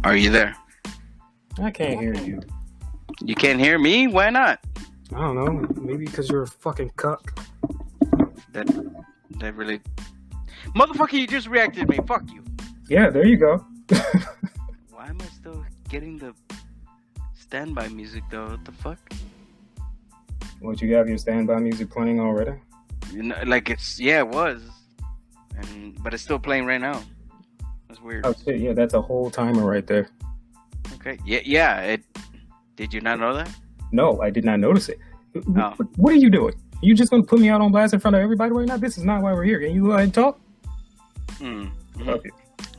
Are you there? I can't hear you. You can't hear me? Why not? I don't know. Maybe because you're a fucking cuck. That really... Motherfucker, you just reacted to me. Fuck you. Yeah, there you go. Why am I still getting the standby music, though? What the fuck? What, you have your standby music playing already? You know, like it's... Yeah, it was. But it's still playing right now. That's weird. Oh, shit, yeah, that's a whole timer right there. Okay. Yeah. Did you not know that? No, I did not notice it. Oh. What are you doing? You just going to put me out on blast in front of everybody right now? This is not why we're here. Can you go ahead and talk? Love you.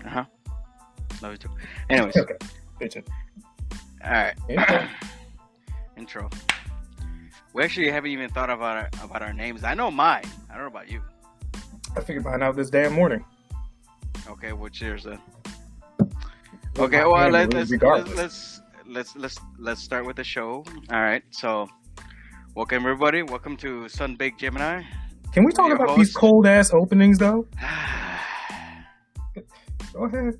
Uh-huh. Love you too. Anyways. Okay. Bitchin'. All right. Intro. We actually haven't even thought about our names. I know mine. I don't know about you. I figured mine out this damn morning. Okay, what's yours then? Okay, well let's start with the show. All right, so welcome everybody. Welcome to Sunbaked Gemini. Can we talk about these cold ass openings though? Go ahead.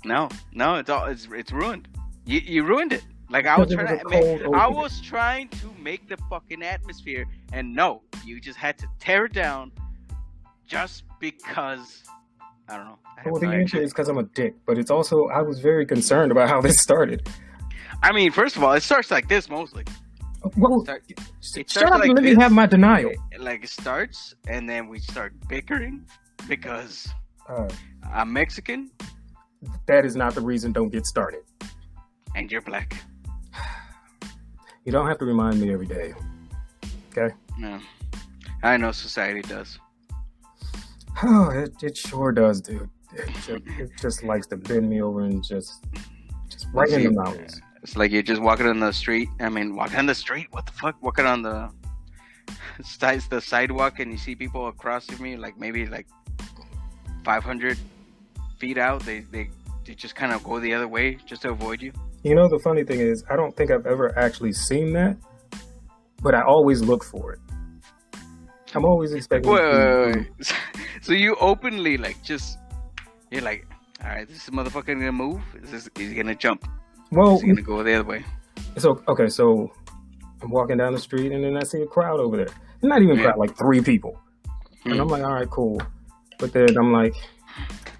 No, it's ruined. You ruined it. Like I was trying to make the fucking atmosphere, and no, you just had to tear it down, just because. I don't know. Well, the answer is because I'm a dick, but it's also I was very concerned about how this started. I mean, first of all, it starts like this mostly. Well, shut up and let me have my denial. It starts, and then we start bickering because I'm Mexican. That is not the reason. Don't get started. And you're black. You don't have to remind me every day. Okay? No. I know society does. Oh, it sure does, dude. It just likes to bend me over and just right in the mountains. It's like you're just walking on the street. I mean, walking on the street? What the fuck? Walking on the sidewalk and you see people across from me, like maybe like 500 feet out. They just kind of go the other way just to avoid you. You know, the funny thing is, I don't think I've ever actually seen that, but I always look for it. I'm always expecting. Wait. So you openly you're like, all right, this motherfucker gonna move? Is he gonna jump? Well, is he gonna go the other way? So I'm walking down the street and then I see a crowd over there. Not even a crowd, like 3 people. And I'm like, all right, cool. But then I'm like,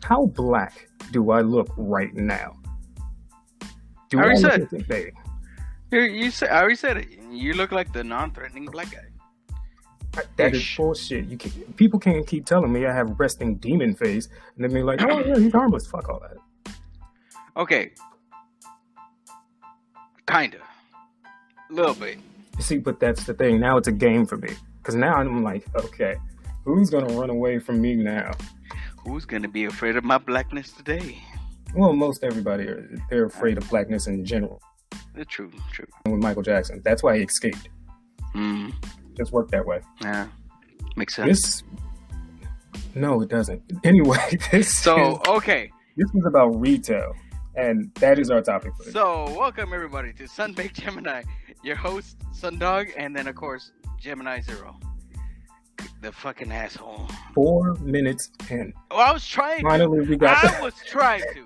how black do I look right now? I already said I already said it. You look like the non-threatening black guy. That is bullshit. People can't keep telling me I have resting demon face, and then be like, "Oh yeah, he's harmless." Fuck all that. Okay, kinda, a little bit. You see, but that's the thing. Now it's a game for me because now I'm like, okay, who's gonna run away from me now? Who's gonna be afraid of my blackness today? Well, most everybody they're afraid of blackness in general. True. With Michael Jackson, that's why he escaped. Just worked that way. Yeah, makes sense. No, it doesn't. Anyway, this is about retail, and that is our topic for today. So, welcome everybody to Sunbaked Gemini. Your host, Sundog, and then of course Gemini Zero, the fucking asshole. 4 minutes in. Oh, I was trying. Finally, we got. I was trying to.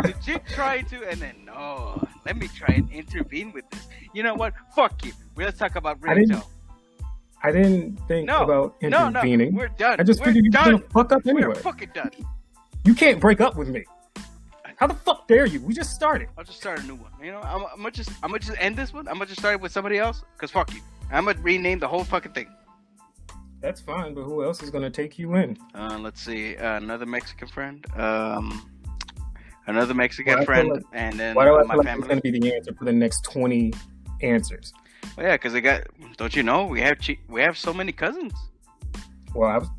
Legit trying to, and then no. Let me try and intervene with this. You know what? Fuck you. Let's talk about retail. I didn't think about intervening. No, we're done. I just figured you were gonna fuck up anyway. We're fucking done. You can't break up with me. How the fuck dare you? We just started. I'll just start a new one. You know, I'm gonna just end this one. I'm gonna just start it with somebody else. Cause fuck you. I'm gonna rename the whole fucking thing. That's fine, but who else is gonna take you in? Let's see. Another Mexican friend. Another Mexican friend, and then why do I my feel like family. It's gonna be the answer for the next 20 answers? Well, yeah, because don't you know we have so many cousins. Well,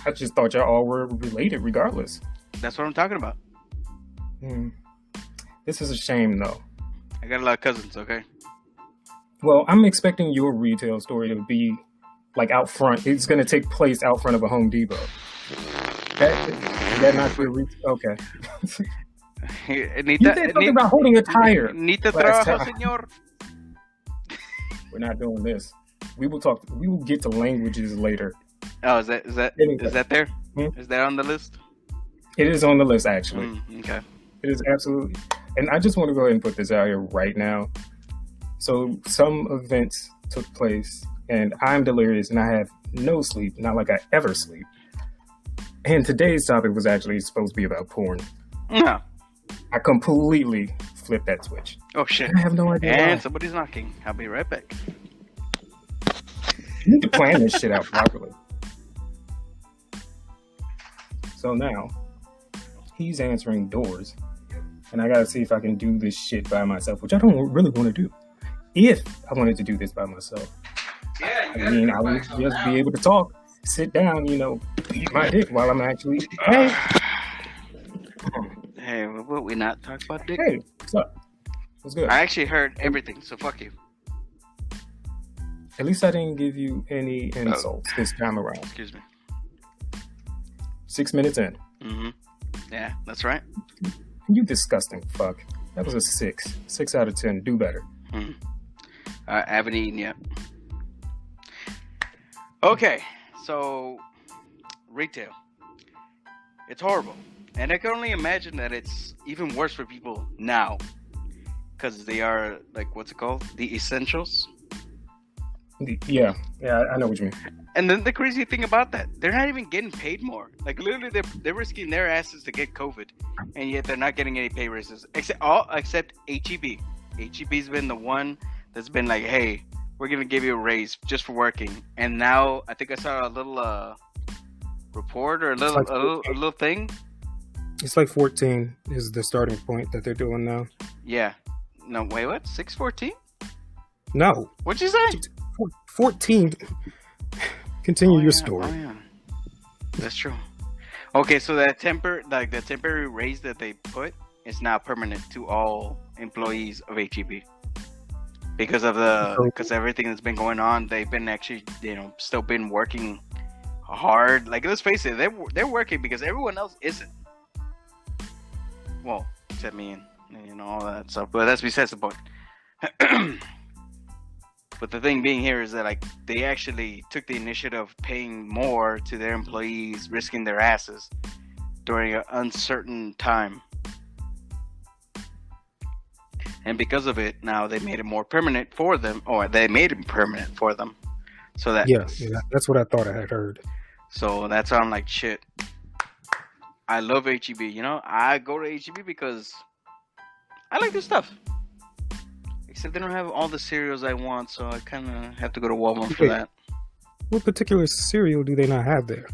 I just thought y'all all were related, regardless. That's what I'm talking about. This is a shame, though. I got a lot of cousins. Okay. Well, I'm expecting your retail story to be like out front. It's gonna take place out front of a Home Depot. Is that not your retail? Okay. You said something about holding a tire. Nita trabajo, señor. We're not doing this. We will talk. We will get to languages later. Oh, is that there? Is that on the list? It is on the list, actually. Okay. It is absolutely. And I just want to go ahead and put this out here right now. So some events took place, and I'm delirious, and I have no sleep, not like I ever sleep. And today's topic was actually supposed to be about porn. No. I completely flipped that switch. Oh, shit. I have no idea And why. somebody's knocking. I'll be right back. You need to plan this shit out properly. So now, he's answering doors, and I gotta see if I can do this shit by myself, which I don't really want to do. If I wanted to do this by myself, I mean, I would just be able to talk, sit down, eat my dick while I'm actually. Hey, what we not talk about dick? Hey, what's up? What's good? I actually heard everything, so fuck you. At least I didn't give you any insults this time around. Excuse me. 6 minutes in. Mm-hmm. Yeah, that's right. You disgusting fuck. That was a 6. 6 out of 10. Do better. I haven't eaten yet. Okay, so retail. It's horrible. And I can only imagine that it's even worse for people now. Because they are, like, what's it called? The essentials? Yeah, I know what you mean. And then the crazy thing about that, they're not even getting paid more. Like, literally, they're risking their asses to get COVID. And yet they're not getting any pay raises. Except HEB. HEB's been the one that's been like, hey, we're going to give you a raise just for working. And now, I think I saw a little report or a little thing. It's like 14 is the starting point that they're doing now. Yeah. No, wait, what? 614? No. What'd you say? 14. Continue your story. Oh, yeah. That's true. Okay, so that the temporary raise that they put is now permanent to all employees of HEB. Because everything that's been going on, they've been actually, still been working hard. Like, let's face it, they're working because everyone else isn't. Well, except me and all that stuff. But that's besides the point. But the thing being here is that, like, they actually took the initiative of paying more to their employees, risking their asses during an uncertain time. And because of it, now they made it more permanent for them, or they made it permanent for them. So that yeah, that's what I thought I had heard. So that's why I'm like, shit. I love HEB. I go to HEB because I like their stuff. Except they don't have all the cereals I want, so I kind of have to go to Walmart for that. What particular cereal do they not have there?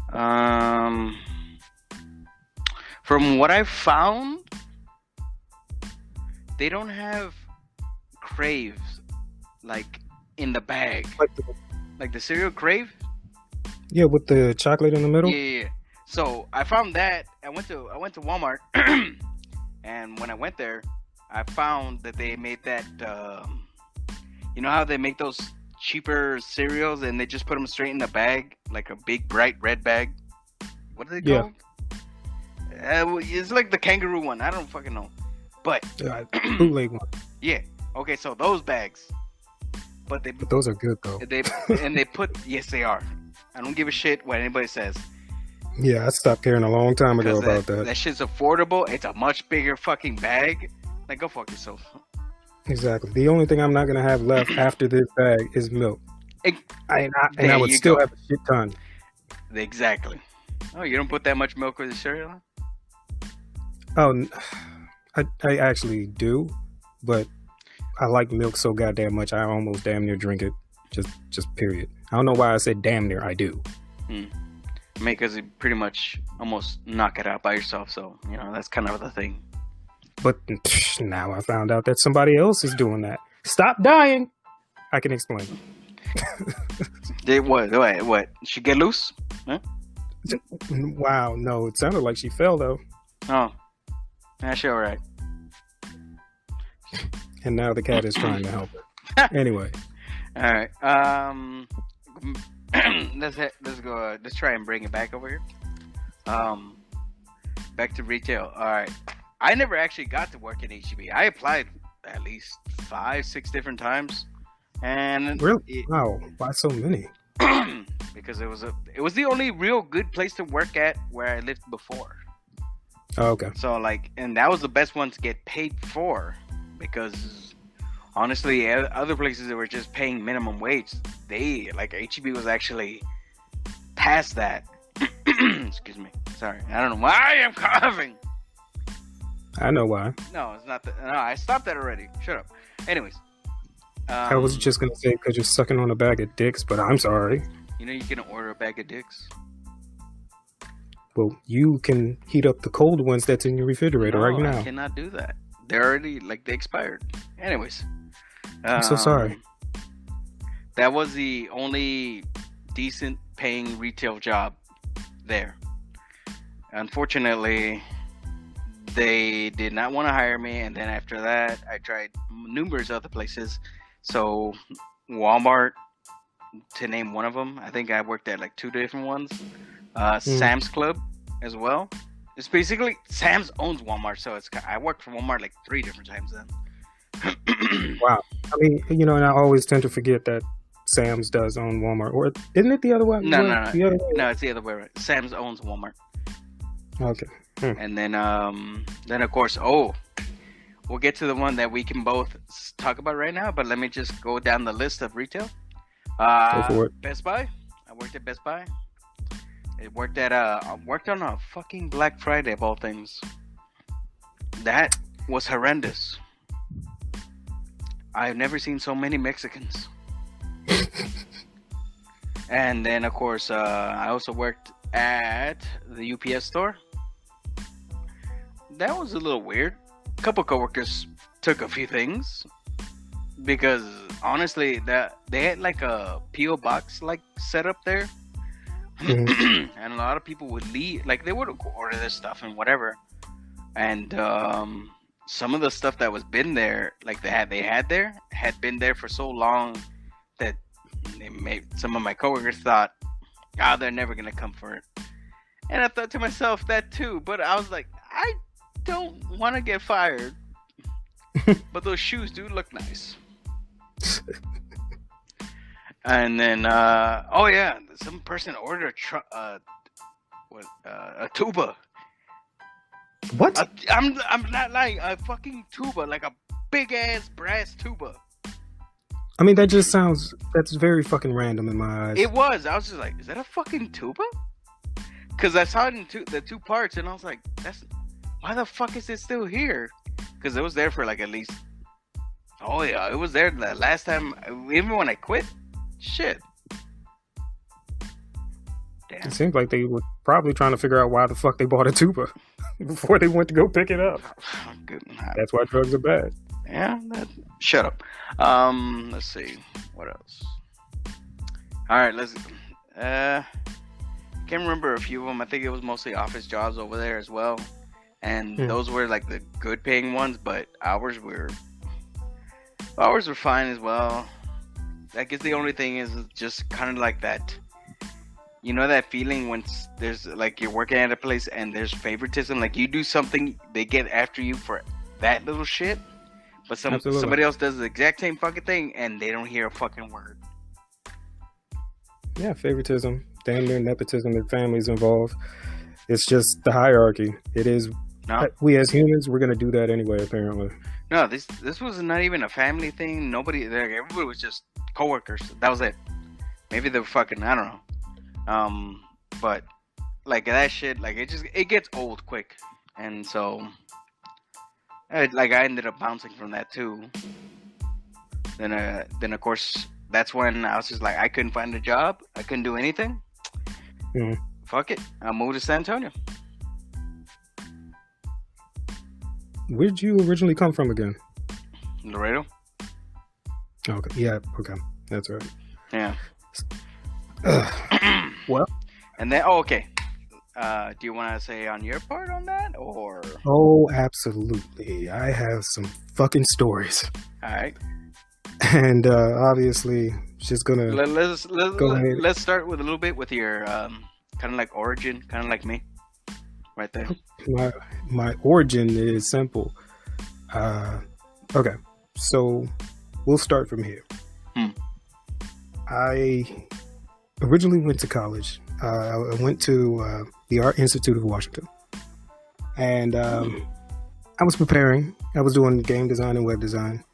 From what I've found, they don't have Craves, like, in the bag. Like the cereal Crave? Yeah, with the chocolate in the middle? Yeah. So I found that. I went to Walmart, and when I went there, I found that they made that. You know how they make those cheaper cereals and they just put them straight in the bag, like a big bright red bag. What are they called? It's like the kangaroo one. I don't fucking know, but bootleg one. Yeah. Okay, so those bags, but those are good though. Yes, they are. I don't give a shit what anybody says. Yeah, I stopped caring a long time ago about that. That shit's affordable. It's a much bigger fucking bag. Like, go fuck yourself. Exactly. The only thing I'm not gonna have left after this bag is milk. I would still have a shit ton. Exactly. Oh, you don't put that much milk with the cereal? Oh, I actually do, but I like milk so goddamn much. I almost damn near drink it. Just period. I don't know why I said damn near. I do. Because you pretty much almost knock it out by yourself. So, that's kind of the thing. But now I found out that somebody else is doing that. Stop dying. I can explain. What? She get loose? Huh? Wow, no. It sounded like she fell, though. Oh. She all right. And now the cat is trying to help her. Anyway. All right. Let's go. Let's try and bring it back over here. Back to retail. All right. I never actually got to work at HEB. I applied at least 5-6 different times, and really, wow, why so many? Because it was the only real good place to work at where I lived before. Oh, okay. So like, and that was the best one to get paid for, because honestly, other places that were just paying minimum wage, they like HEB was actually past that. Excuse me. Sorry, I don't know why I am coughing. I know why. No, it's not that. No, I stopped that already. Shut up. Anyways, I was just gonna say because you're sucking on a bag of dicks, but I'm sorry. You know you can order a bag of dicks. Well, you can heat up the cold ones that's in your refrigerator right now. I cannot do that. They're already they expired. Anyways, I'm so sorry. That was the only decent paying retail job there. Unfortunately, they did not want to hire me, and then after that, I tried numerous other places. So, Walmart, to name one of them. I think I worked at like 2 different ones. Sam's Club as well. It's basically Sam's owns Walmart, so I worked for Walmart like 3 different times then. Wow. I mean, and I always tend to forget that Sam's does own Walmart, or isn't it the other way? No, it's the other way around. Sam's owns Walmart. Okay. And then of course, we'll get to the one that we can both talk about right now. But let me just go down the list of retail. Go for it. Best Buy. I worked at Best Buy. I worked on a fucking Black Friday of all things. That was horrendous. I've never seen so many Mexicans. And then, of course, I also worked at the UPS store. That was a little weird. A couple coworkers took a few things because honestly, that they had like a PO box like set up there, and a lot of people would leave. Like they would order their stuff and whatever, and some of the stuff that was been there, like had been there for so long that some of my coworkers thought, they're never gonna come for it. And I thought to myself that too, but I was like, I don't want to get fired, but those shoes do look nice. And then, some person ordered a tuba. What? I'm not lying. A fucking tuba, like a big ass brass tuba. I mean, that's very fucking random in my eyes. It was. I was just like, is that a fucking tuba? Because I saw it in the 2 parts, and I was like, why the fuck is it still here? Because it was there for like at least... Oh yeah, it was there the last time, even when I quit. Shit. Damn. It seems like they were probably trying to figure out why the fuck they bought a tuba before they went to go pick it up. That's why drugs are bad. Yeah, shut up. Let's see. What else? Alright, can't remember a few of them. I think it was mostly office jobs over there as well. And those were like the good paying ones, but ours were fine as well. I guess the only thing is just kind of like that, that feeling when there's like you're working at a place and there's favoritism, like you do something, they get after you for that little shit, but somebody else does the exact same fucking thing and they don't hear a fucking word. Yeah, favoritism, damn near nepotism, and families involved. It's just the hierarchy. It is. No. We as humans, we're gonna do that anyway. Apparently. No, this was not even a family thing. Everybody was just coworkers. That was it. Maybe they were fucking, I don't know. But like that shit, like it gets old quick, and so I ended up bouncing from that too. Then of course that's when I was just like, I couldn't find a job. I couldn't do anything. Mm-hmm. Fuck it. I moved to San Antonio. Where'd you originally come from again? Laredo. Okay. Yeah. Okay. That's right. Yeah. Well. And then, okay. Do you want to say on your part on that, or? Oh, absolutely. I have some fucking stories. All right. And obviously, just gonna let's start with a little bit with your kind of like origin, kind of like me, right there. My origin is simple. Okay, so we'll start from here. I originally went to college. I went to the Art Institute of Washington. And I was preparing. I was doing game design and web design.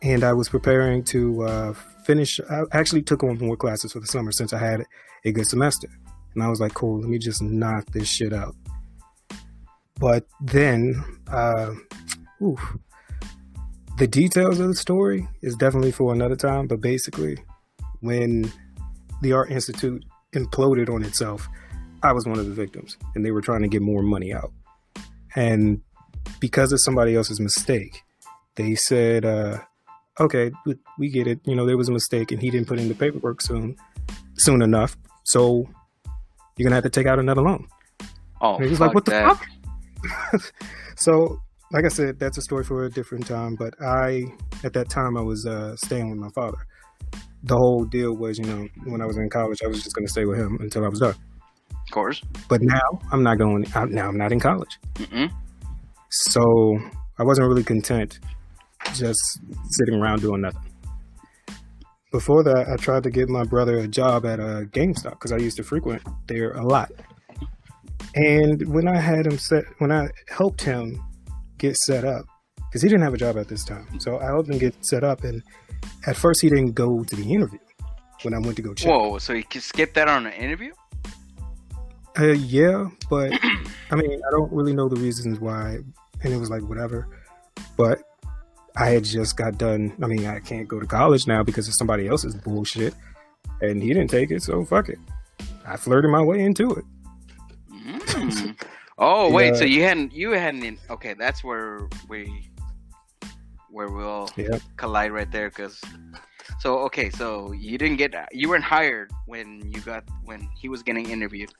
And I was preparing to finish. I actually took on more classes for the summer since I had a good semester. And I was like, cool, let me just knock this shit out. But then, the details of the story is definitely for another time. But basically, when the Art Institute imploded on itself, I was one of the victims. And they were trying to get more money out. And because of somebody else's mistake, they said, okay, we get it. You know, there was a mistake and he didn't put in the paperwork soon enough. So you're going to have to take out another loan. Oh, and he was like, what the fuck? So, like I said, that's a story for a different time. But at that time, I was staying with my father. The whole deal was, you know, when I was in college, I was just going to stay with him until I was done. Of course. But now I'm not in college. Mm-mm. So I wasn't really content just sitting around doing nothing. Before that, I tried to get my brother a job at a GameStop because I used to frequent there a lot. And when I helped him get set up, because he didn't have a job at this time, so I helped him get set up. And at first, he didn't go to the interview when I went to go check. Whoa! So you skipped that on an interview? Yeah, but I mean, I don't really know the reasons why. And it was like, whatever. But I had just got done. I mean, I can't go to college now because of somebody else's bullshit. And he didn't take it, so fuck it. I flirted my way into it. Mm. Oh, wait, so you hadn't, okay, that's where we'll collide right there, because, so you weren't hired when he was getting interviewed.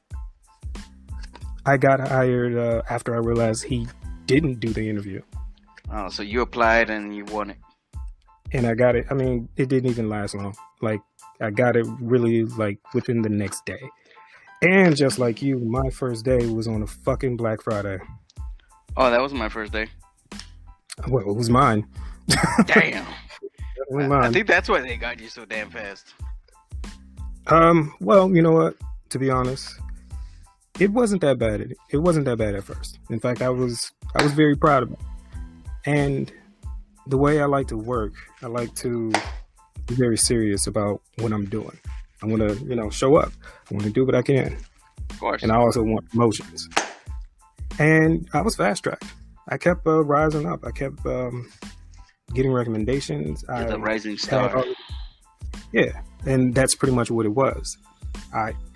I got hired after I realized he didn't do the interview. Oh, so you applied and you won it. And I got it. I mean, it didn't even last long. Like, I got it really, like, within the next day. And just like you, my first day was on a fucking Black Friday. Oh, that was my first day. Well, it was mine. Damn. Mine. I think that's why they got you so damn fast. Well, you know what? To be honest, it wasn't that bad. It wasn't that bad at first. In fact, I was very proud of it. And the way I like to work, I like to be very serious about what I'm doing. I want to, show up. I want to do what I can. Of course. And I also want promotions. And I was fast-tracked. I kept rising up. I kept getting recommendations. You're the rising star. Yeah, and that's pretty much what it was.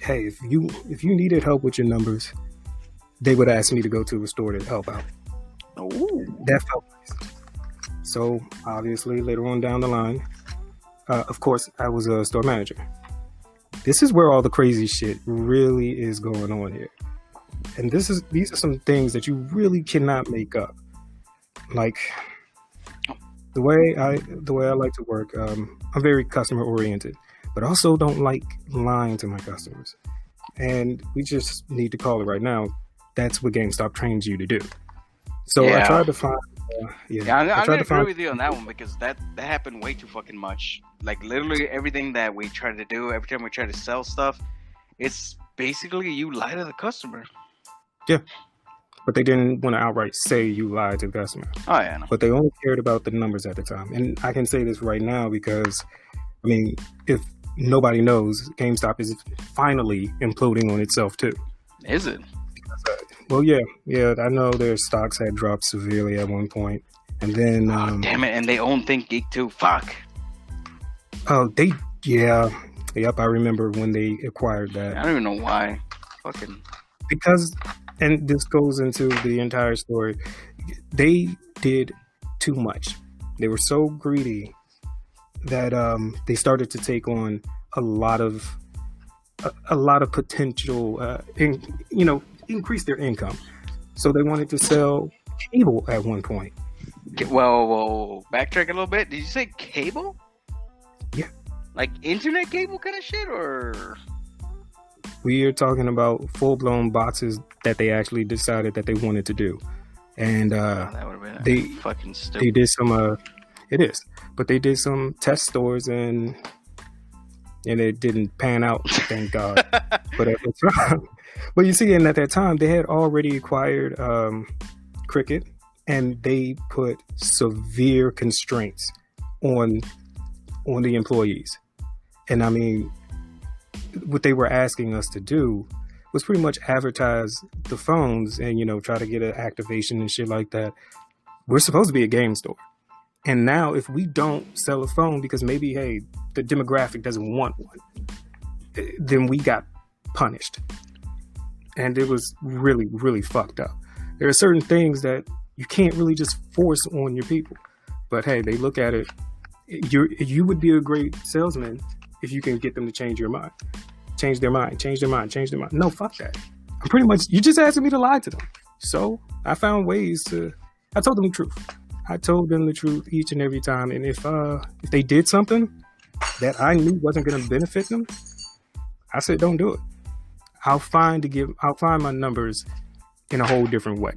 Hey, if you needed help with your numbers, they would ask me to go to a store to help out. Ooh. That felt nice. So obviously, later on down the line, of course, I was a store manager. This is where all the crazy shit really is going on here. And these are some things that you really cannot make up. Like the way I like to work, I'm very customer oriented, but also don't like lying to my customers. And we just need to call it right now. That's what GameStop trains you to do. So I tried to find. I'm gonna agree with you on that one, because that happened way too fucking much. Like literally everything that we try to do, every time we try to sell stuff, it's basically you lie to the customer. Yeah, but they didn't want to outright say you lied to the customer. Oh yeah, no. But they only cared about the numbers at the time. And I can say this right now because, I mean, if nobody knows, GameStop is finally imploding on itself too. Is it? Well, yeah. I know their stocks had dropped severely at one point, and then damn it! And they own ThinkGeek too. Fuck. Oh, yep. I remember when they acquired that. I don't even know why. Fucking. Because, and this goes into the entire story. They did too much. They were so greedy that they started to take on a lot of potential. Increase their income. So they wanted to sell cable at one point. Well, backtrack a little bit. Did you say cable? Yeah. Like internet cable kind of shit, or? We are talking about full-blown boxes that they actually decided that they wanted to do. And that would have been fucking stupid. They did some, it is, but they did some test stores, and and it didn't pan out, thank God. But at the time, but you see, and at that time, they had already acquired Cricket, and they put severe constraints on the employees. And I mean, what they were asking us to do was pretty much advertise the phones and, you know, try to get an activation and shit like that. We're supposed to be a game store. And now if we don't sell a phone because maybe, hey, the demographic doesn't want one, then we got punished. And it was really, really fucked up. There are certain things that you can't really just force on your people. But hey, they look at it. You would be a great salesman if you can get them to change their mind. No, fuck that. I'm pretty much, you just asking me to lie to them. So I found ways I told them the truth. I told them the truth each and every time. And if they did something that I knew wasn't going to benefit them, I said, don't do it. I'll find my numbers in a whole different way.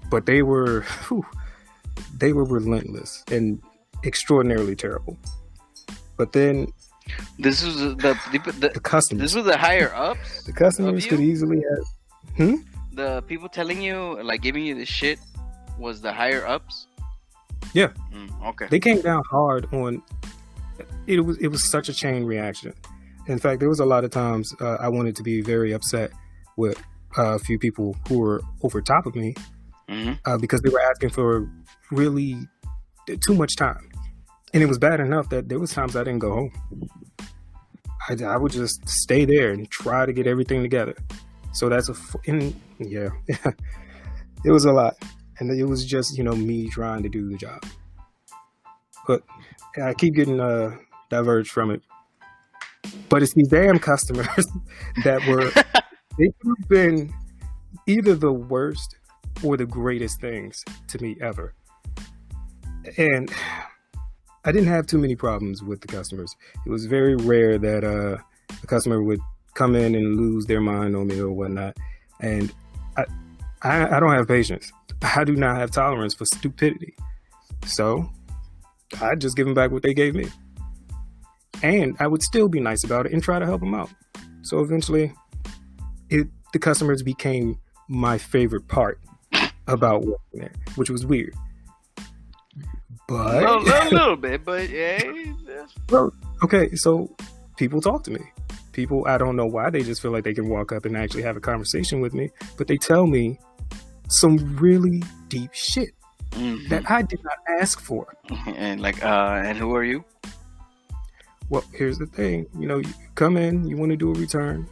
But they were relentless and extraordinarily terrible. But then this was the customers. This was the higher ups. The customers could easily have. The people telling you, like, giving you this shit was the higher ups. Yeah. Okay. They came down hard on. It was such a chain reaction. In fact, there was a lot of times I wanted to be very upset with a few people who were over top of me because they were asking for really too much time. And it was bad enough that there was times I didn't go home. I would just stay there and try to get everything together. So that's it was a lot. And it was just, you know, me trying to do the job. But I keep getting diverged from it. But it's these damn customers that they could have been either the worst or the greatest things to me ever. And I didn't have too many problems with the customers. It was very rare that a customer would come in and lose their mind on me or whatnot. And I don't have patience. I do not have tolerance for stupidity. So I just give them back what they gave me. And I would still be nice about it and try to help them out. So eventually, the customers became my favorite part about working there, which was weird. But a little bit, but yeah. Well, okay, so people talk to me. People, I don't know why, they just feel like they can walk up and actually have a conversation with me, but they tell me some really deep shit that I did not ask for. And and who are you? Well, here's the thing. You know, you come in, you want to do a return.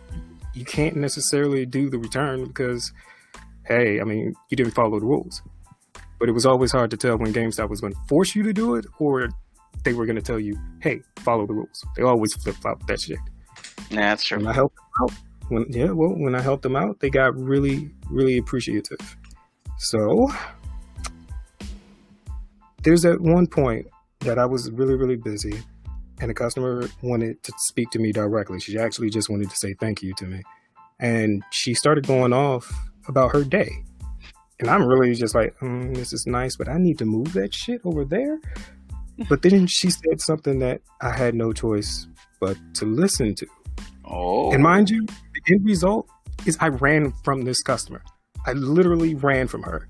You can't necessarily do the return because, hey, I mean, you didn't follow the rules. But it was always hard to tell when GameStop was going to force you to do it or they were going to tell you, hey, follow the rules. They always flip-flop that shit. Yeah, that's true. When I helped them out, when I helped them out, they got really, really appreciative. So there's that one point that I was really, really busy and a customer wanted to speak to me directly. She actually just wanted to say thank you to me. And she started going off about her day. And I'm really just like, this is nice, but I need to move that shit over there. But then she said something that I had no choice but to listen to. Oh. And mind you, the end result is I ran from this customer. I literally ran from her.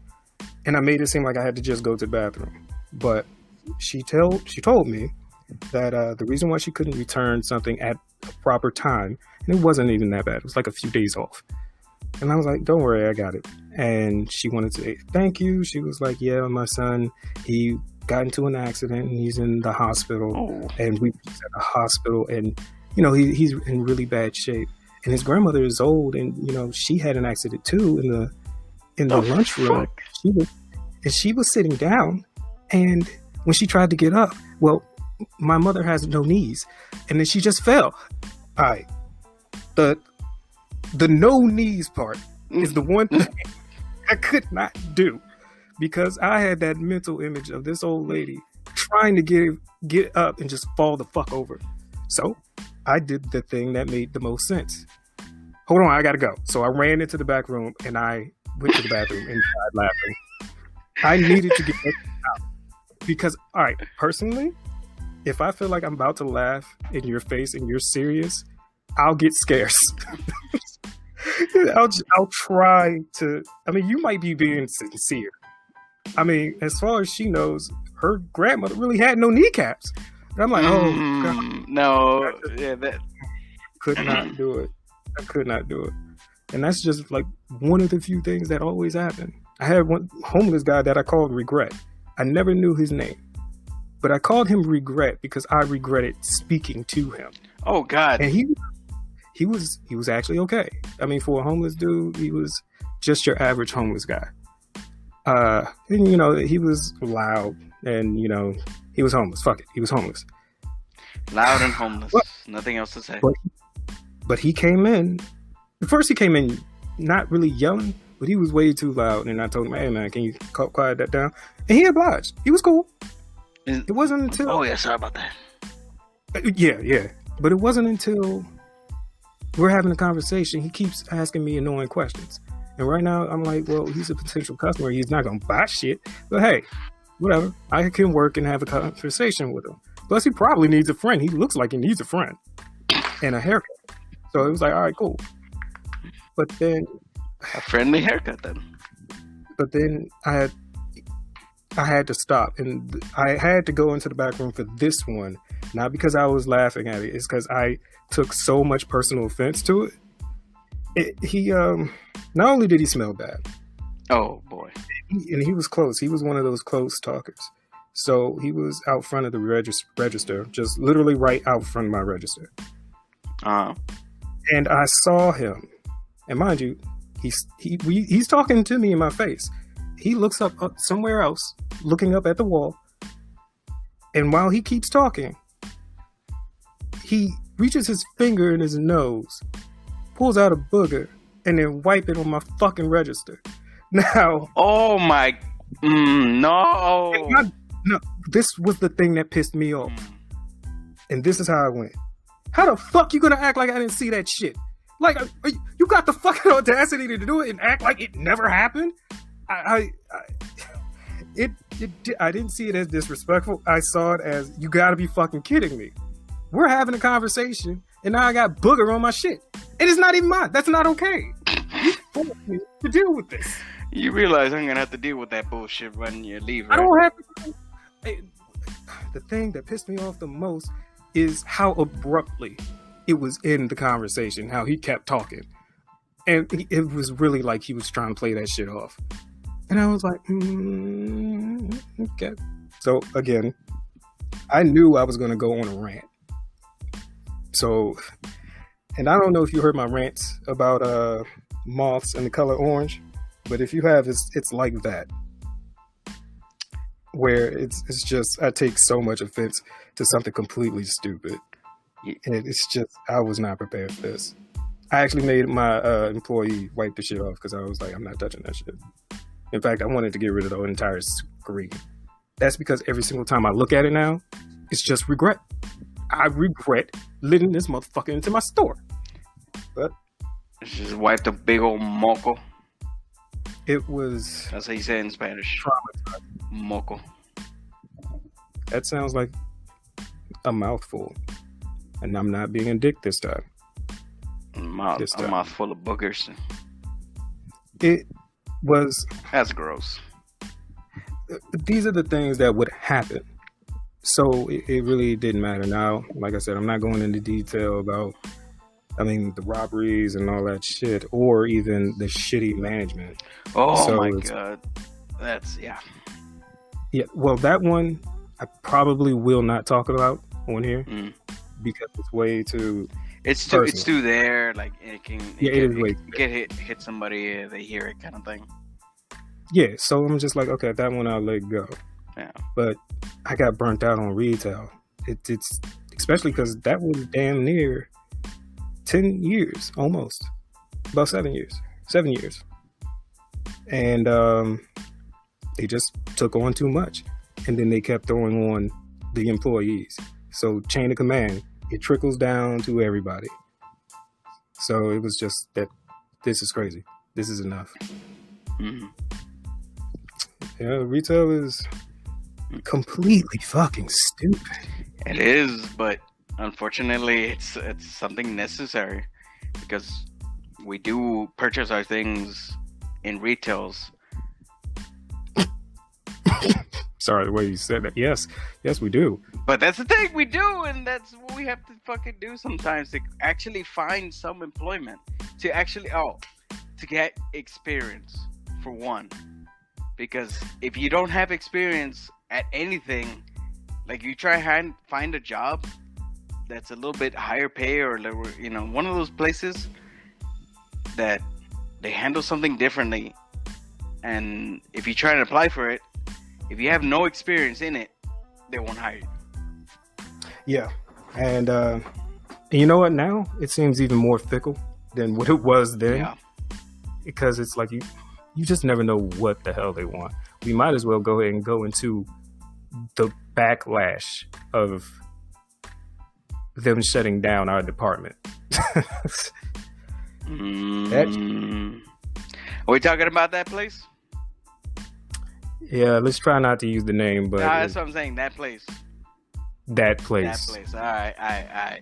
And I made it seem like I had to just go to the bathroom. But she told me that the reason why she couldn't return something at a proper time, and it wasn't even that bad. It was like a few days off. And I was like, don't worry, I got it. And she wanted to say thank you. She was like, yeah, my son, he got into an accident and he's in the hospital. Oh. And we was at the hospital and, you know, he's in really bad shape. And his grandmother is old and, you know, she had an accident too in the lunchroom. She was sitting down and when she tried to get up, well, my mother has no knees. And then she just fell. All right. The no knees part is the one thing I could not do because I had that mental image of this old lady trying to get up and just fall the fuck over. So I did the thing that made the most sense. Hold on, I gotta go. So I ran into the back room and I went to the bathroom and started laughing. I needed to get out because, all right, personally, if I feel like I'm about to laugh in your face and you're serious, I'll get scarce. I'll try to. I mean, you might be being sincere. I mean, as far as she knows, her grandmother really had no kneecaps. And I'm like, oh God, no, yeah, that could not do it. I could not do it. And that's just like one of the few things that always happen. I had one homeless guy that I called Regret. I never knew his name, but I called him Regret because I regretted speaking to him. Oh God! And he was actually okay. I mean, for a homeless dude, he was just your average homeless guy. And, you know, he was loud, and you know, he was homeless. Fuck it, he was homeless. Loud and homeless. Nothing else to say. But he came in. First, he came in not really yelling, but he was way too loud. And I told him, "Hey man, can you quiet that down?" And he obliged. He was cool. It wasn't until Sorry about that. Yeah. But it wasn't until we're having a conversation. He keeps asking me annoying questions. And right now, I'm like, well, he's a potential customer. He's not going to buy shit. But hey, whatever. I can work and have a conversation with him. Plus, he probably needs a friend. He looks like he needs a friend. And a haircut. So it was like, all right, cool. But then... A friendly haircut, then. But then I had to stop. And I had to go into the back room for this one. Not because I was laughing at it. It's because I took so much personal offense to it. He not only did he smell bad. Oh boy. And he was close. He was one of those close talkers. So he was out front of the register, just literally right out front of my register. And I saw him. And mind you, he's talking to me in my face. He looks up somewhere else, looking up at the wall. And while he keeps talking, he reaches his finger in his nose, pulls out a booger, and then wipe it on my fucking register. Now, oh my, no. No, this was the thing that pissed me off. And this is how I went. How the fuck you gonna act like I didn't see that shit? Like, you got the fucking audacity to do it and act like it never happened? I didn't see it as disrespectful. I saw it as, you gotta be fucking kidding me. We're having a conversation, and now I got booger on my shit. And it's not even mine. That's not okay. You forced me to deal with this. You realize I'm gonna have to deal with that bullshit when you leave, right? I don't have to. The thing that pissed me off the most is how abruptly it was in the conversation, how he kept talking. And it was really like he was trying to play that shit off. And I was like, okay. So again, I knew I was going to go on a rant. So, and I don't know if you heard my rants about moths and the color orange, but if you have, it's like that. Where it's just, I take so much offense to something completely stupid. And it's just, I was not prepared for this. I actually made my employee wipe the shit off because I was like, I'm not touching that shit. In fact, I wanted to get rid of the entire screen. That's because every single time I look at it now, it's just regret. I regret letting this motherfucker into my store. But just wiped a big old moco. It was... That's how you say it in Spanish. Moco. That sounds like a mouthful. And I'm not being a dick this time. A mouthful of boogers. It was... That's gross. These are the things that would happen. So it really didn't matter. Now, like I said, I'm not going into detail about, the robberies and all that shit, or even the shitty management. Oh so my God. That's, yeah. Yeah, well, that one I probably will not talk about on here because it's way too... It's too there, like it can hit somebody, they hear it kind of thing. Yeah, so I'm just like, okay, that one I'll let go. Yeah. But I got burnt out on retail. It's especially because that was damn near 10 years, almost. About 7 years. 7 years. And they just took on too much. And then they kept throwing on the employees. So chain of command, it trickles down to everybody. So it was just that this is crazy. This is enough. Mm-hmm. Yeah, retail is completely fucking stupid. It is, but unfortunately, it's something necessary because we do purchase our things in retails. Sorry, the way you said that. Yes, we do. But that's the thing we do, and that's what we have to fucking do sometimes to actually find some employment, to actually to get experience for one. Because if you don't have experience at anything, like you try and find a job that's a little bit higher pay, or one of those places that they handle something differently, and if you try and apply for it, if you have no experience in it, they won't hire you. Yeah, and you know what? Now it seems even more fickle than what it was then. Yeah. Because it's like you just never know what the hell they want. We might as well go ahead and go into the backlash of them shutting down our department. Are we talking about that place? Yeah, let's try not to use the name, but that's what I'm saying. That place. That place. All right.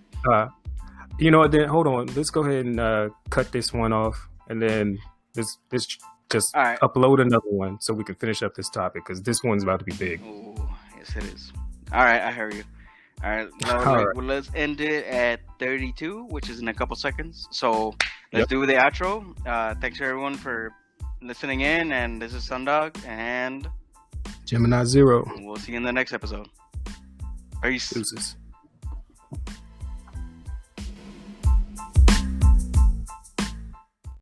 You know what? Then hold on. Let's go ahead and cut this one off, and then let's just upload another one so we can finish up this topic because this one's about to be big. Ooh, yes, it is. All right, I hear you. All right, well, let's end it at 32, which is in a couple seconds. So let's do the outro. Thanks everyone for listening in, and this is Sundog and Gemini Zero. We'll see you in the next episode. Peace. Deuces.